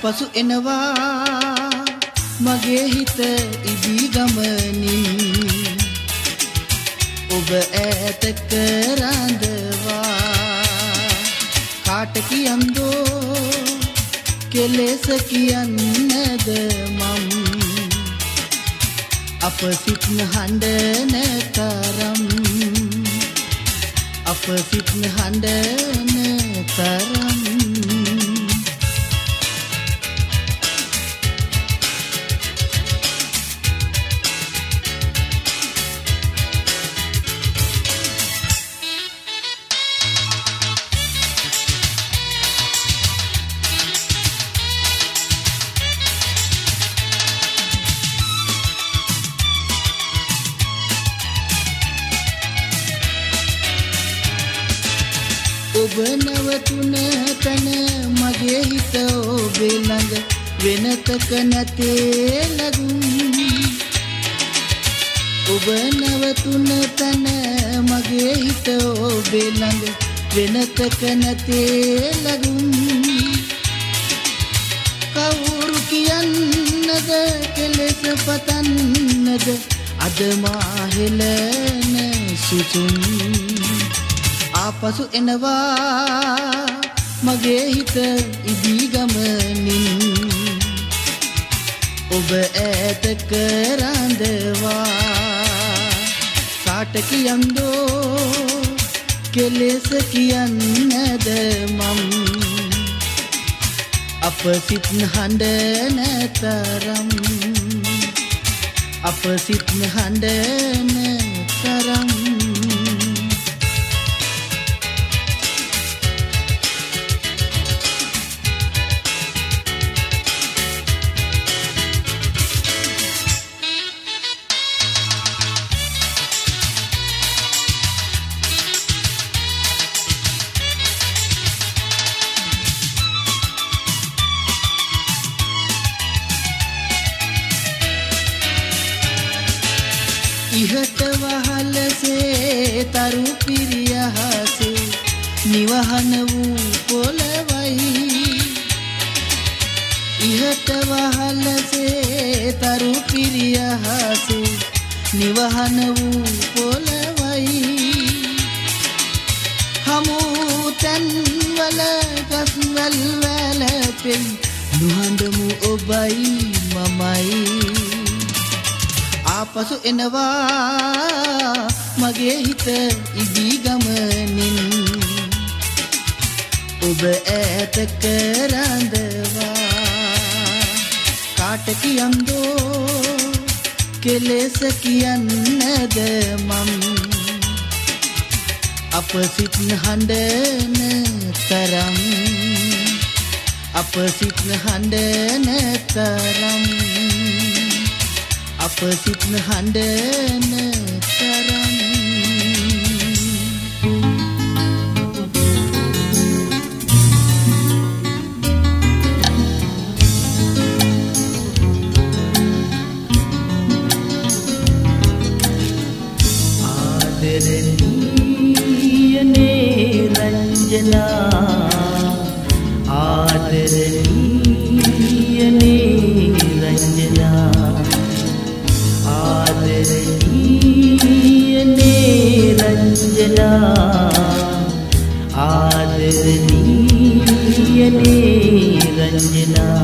ආපසු එනවා මගේ හිත ඉදී ගමනින් ඔබ ඈතක රඳවා කාට කියන්දෝ කෙලෙස කියන්නද මම් අප සිත්න හඬන තරම් අප සිත්න හඬන තරම් ඔබ නවතුන තන මගේ හිත ඔබේ ළඟ වෙනතක නැතේ ලඟුම් ඔබ නවතුන තන මගේ හිත ඔබේ ළඟ වෙනතක නැතේ ලඟුම් කවුරු කියන්නද කෙලෙස පතන්නද අද මා හෙළන සුසුම් ආපසු එනවා මගේ හිත ඉදී ගමනින් ඔබ ඈතක රඳවා කාට කියන්දෝ කෙලෙස කියන්නද මම් අප සිත්න හඬන තරම් අප සිත්න හඬන තරම් ඉහත වහලසේ තරු පිරියහසේ නිවහන වූ පොළවයි ඉහත වහලසේ තරු පිරියහසේ නිවහන වූ පොළවයි හමු තන්වල ගස්වල් වැලපෙන් නුහඬමු ඔබයි මමයි ආපසු එනවා මගේ හිත ඉදී ගමනින් ඔබ ඈතක රඳවා කාට කියන්දෝ කෙලෙස කියන්නද මම් අප සිත්න හඬන තරම් අප සිත්න හඬන තරම් අප සිත්න හඬන තරම් ආදරණීයනේ රංජනා ආදරණීයනේ රංජනා ආදරණීයනේ රංජනා ආදරණීයනේ රංජනා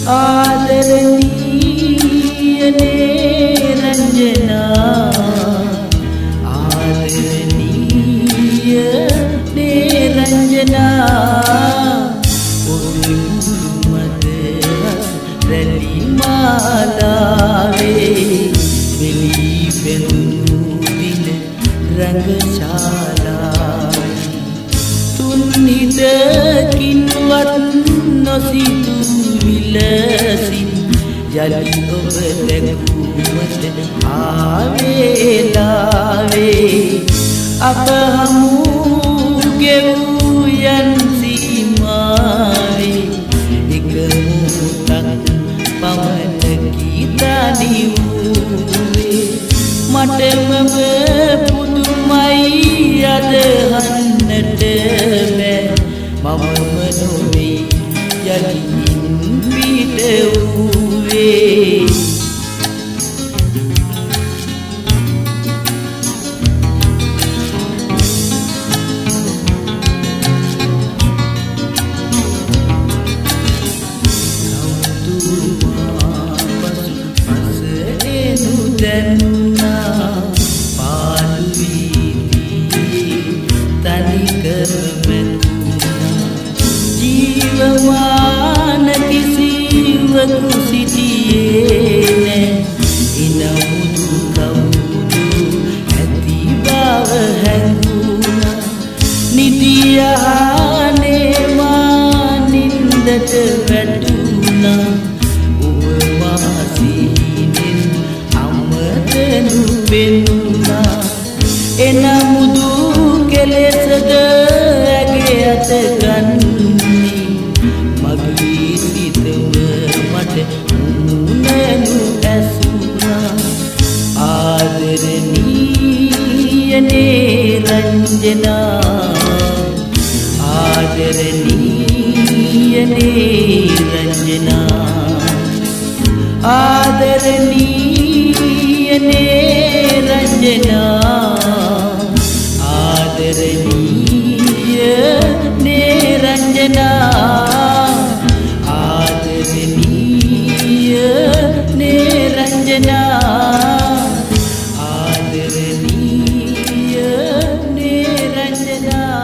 ආදරණීයනේ රංජනා ආදරණීයනේ රංජනා රැලි මාලාවේ වෙලි පෙනුණු දින රඟශාලාවේ තුන්නිදකින්වත් නොසිතු විලසින් යලි ඔබ දැකුමට ආවේලාවේ අප හමු ගෙවූ යන් සීමාවේ එක මොහොතක් පවනකි තනිවූවේ මටම පුදුමයි අදහන්නට බෑ මමම නොවේ යලින් පිට වූවේ ජීවමාන කිසිවකු සිටියේ නැ ඉනමුදු කවුරු ඇති බව හැඟුණා නිදියානේ මා නින්දට වැටුණා ඔබ මා සිහිනෙන් අමතනු වෙනුණා එනමුදු කෙලෙසද ඇගේ අත ගන්නේ මගේ සිතම මට මුණනු ඇසුණා ආදරණීයනේ රංජනා ආදරණීයනේ රංජනා ආදරණීයනේ රංජනා ආදරණීයනේ රංජනා ආදරණීයනේ රංජනා ආදරණීයනේ රංජනා ආදරණීයනේ රංජනා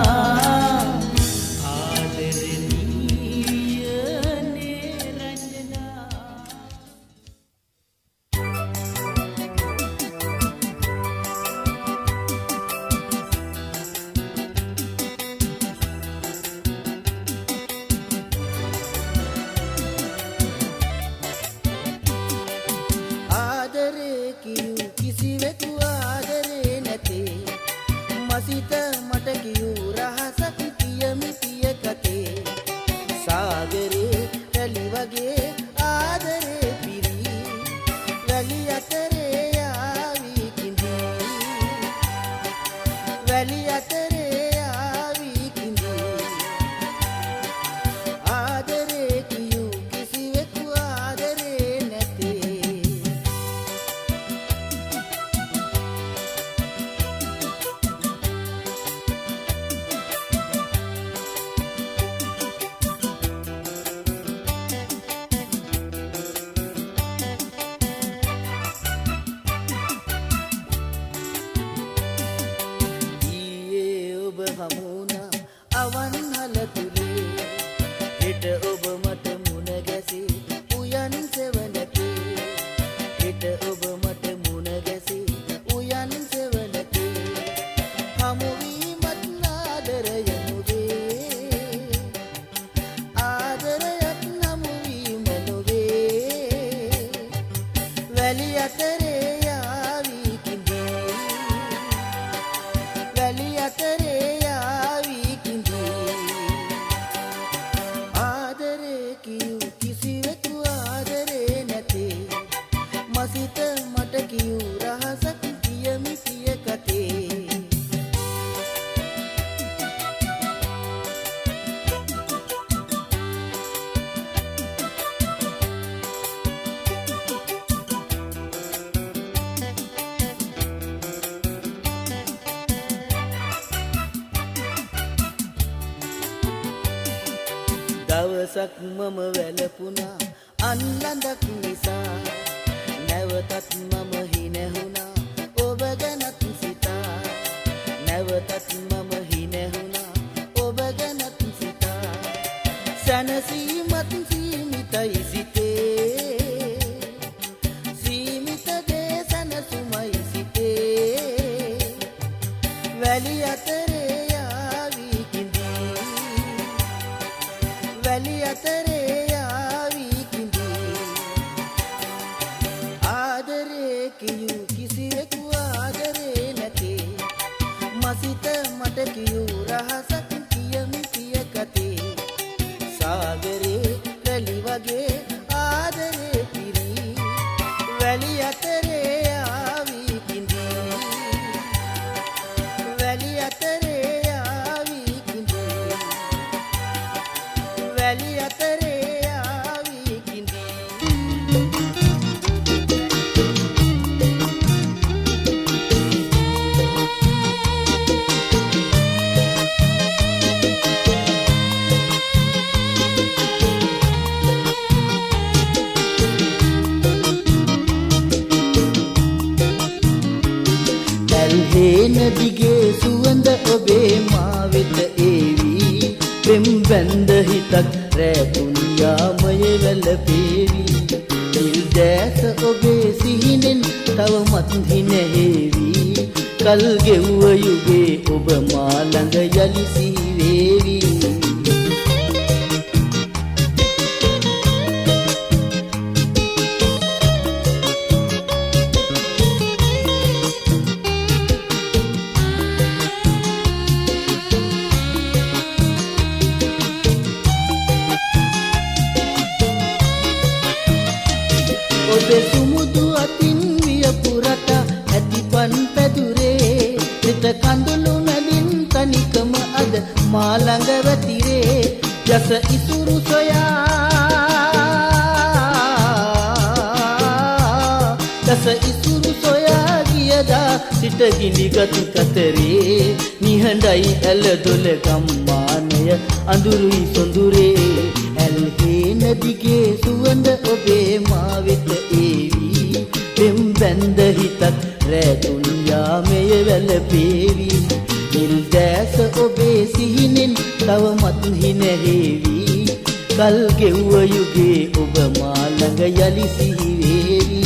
ආදරේ කියූ කිසිවෙකු ආදරේ නැතේ මසිත මට කියූ රහසක් කියමි පිය කතේ සාගරේ රැලි වගේ ආදරේ පිරී වැලි අතරේ ආවි කිඳී වැලි අතරේ ආවි කිඳී ආදරේ කියූ කිසිවෙකු ආදරේ නැතේ හමුණා අවන්හල තුලේ හෙට ඔබ මට මුණ ගැසී උයන් සෙවණකේ හෙට ඔබ මට මුණ ගැසී උයන් සෙවණකේ හමු වීමත් ආදරයමු වේ ආදරයක් නමු වීම නොවේ වැලි අතරේ යාවි කිඳී වැලි අතරේ මසිත මට කියූ රහසක් කියමි පිය කතේ දවසක් මම වැළපුණා අන්ලඳක් නිසා නැවතත් මම හිනැහුණා ඔබ ගැනත් සිතා නැවතත් මම හිනැහුණා ඔබ ගැනත් සිතා සැනසීමත් සීමිතයි සිතේ සීමිත දේ සැනසුමයි සිතේ වැලි අතරේ යාවි කිඳී වැලි අතරේ යාවි කිඳී ආදරේ කියූ කිසිවෙකු ආදරේ නැතේ මසිත මට කියූ රහසක් කියමි පිය කතේ සාගරේ රැලි වගේ ආදරේ පිරී වැලි අතරේ ආවි කිඳී වැලි අතරේ ආවි කිඳී වැලි අතරේ ඔබේ මා වෙත ඒවි පෙම් බැඳ හිතක් රැතුන් යාමය වැළපේවි නිල් දැස ඔබේ සිහිනෙන් තවමත් හිනහෙවි කල් ගෙව්ව යුගේ ඔබ මා ළඟ යලි සිහිවේවි ඔබේ සුමුදු අතින් වියපුරට ඇතිපන් පැදුරේ සිත කඳුළු නැදින් තනිකම අද මා ළඟ වැතිරේ යස ඉසුරු සොයා ගියදා සිට ගිනිගත් කතරේ නිහඬයි ඇල දොල ගම්මානය අඳුරුයි සොඳුරේ ඇල්හේ නදිගේ සුවඳ ඔබේ මා වෙත ඒවි පෙම් බැඳ හිතක් රැතුන් යාමය වැළපේවි නිල් දැස ඔබේ සිහිනෙන් තවමත් හිනහෙවි කල් ගෙව්ව යුගේ ඔබ මා ළඟ යලි සිහිවේවි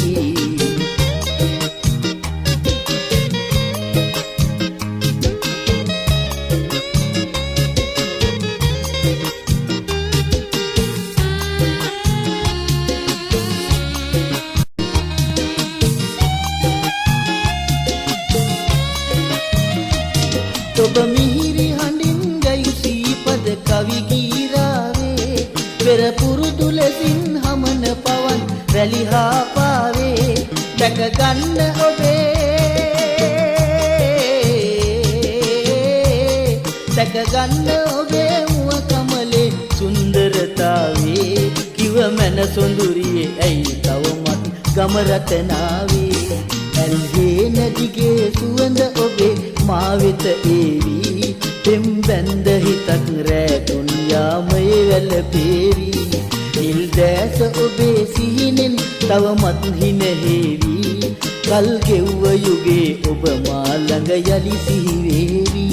ඔබ මිහිරි හඬින් ගයු සීපද කවි ගීරාවේ පෙර පුරුදු ලෙසින් හමන පවන් රැලි හා පාවේ දැක ගන්න ඔබේ මුව කමලේ සුන්දරතාවේ කිව මැන සොඳුරියේ ඇයි තවමත් ගම රතනාවේ ඇල්හේ නදිගේ සුවඳ ඔබේ මා වෙත ඒවි පෙම් බැඳ හිතක් රැතුන් යාමය වැළපේවි නිල් දැස ඔබේ සිහිනෙන් තවමත් හිනහෙවි කල් ගෙව්ව යුගේ ඔබ මා ළඟ යලි සිහිවේවි